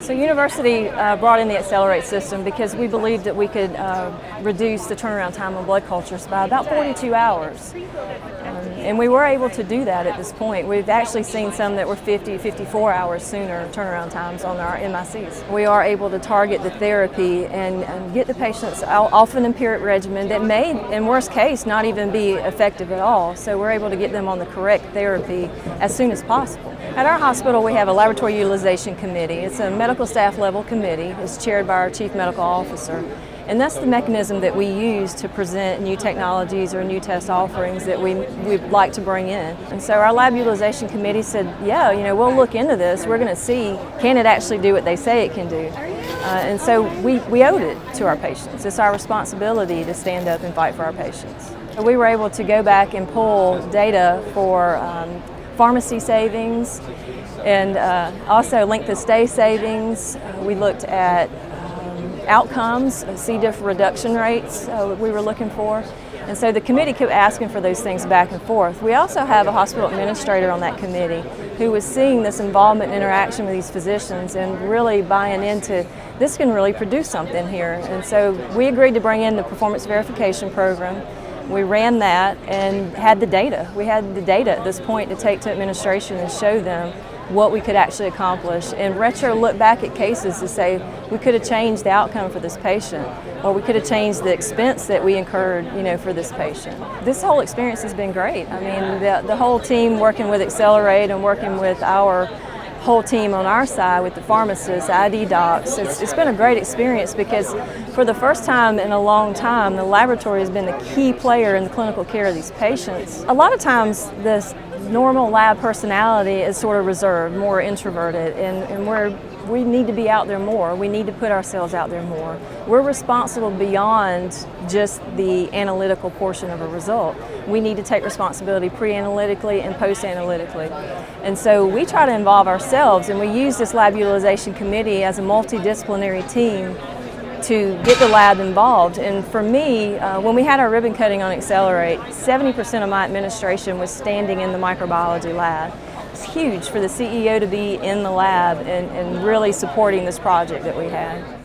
So university brought in the Accelerate system because we believed that we could reduce the turnaround time on blood cultures by about 42 hours. And we were able to do that at this point. We've actually seen some that were 50, 54 hours sooner turnaround times on our MICs. We are able to target the therapy and get the patients off an empiric regimen that may, in worst case, not even be effective at all. So we're able to get them on the correct therapy as soon as possible. At our hospital, we have a laboratory utilization committee. It's a medical staff level committee. It's chaired by our chief medical officer. And that's the mechanism that we use to present new technologies or new test offerings that we'd like to bring in. And so our lab utilization committee said, yeah, we'll look into this. We're going to see, can it actually do what they say it can do? And so we owed it to our patients. It's our responsibility to stand up and fight for our patients. We were able to go back and pull data for pharmacy savings and also length of stay savings. We looked at outcomes, C. diff reduction rates we were looking for. And so the committee kept asking for those things back and forth. We also have a hospital administrator on that committee who was seeing this involvement and interaction with these physicians and really buying into this can really produce something here. And so we agreed to bring in the performance verification program. We ran that and had the data. We had the data at this point to take to administration and show them what we could actually accomplish, and retro look back at cases to say we could have changed the outcome for this patient, or we could have changed the expense that we incurred, for this patient. This whole experience has been great. I mean, the whole team working with Accelerate and working with our whole team on our side with the pharmacists, ID docs, it's been a great experience because for the first time in a long time, the laboratory has been the key player in the clinical care of these patients. A lot of times this normal lab personality is sort of reserved, more introverted, and we need to be out there more. We need to put ourselves out there more. We're responsible beyond just the analytical portion of a result. We need to take responsibility pre-analytically and post-analytically. And so we try to involve ourselves, and we use this lab utilization committee as a multidisciplinary team to get the lab involved. And for me, when we had our ribbon cutting on Accelerate, 70% of my administration was standing in the microbiology lab. It's huge for the CEO to be in the lab and really supporting this project that we had.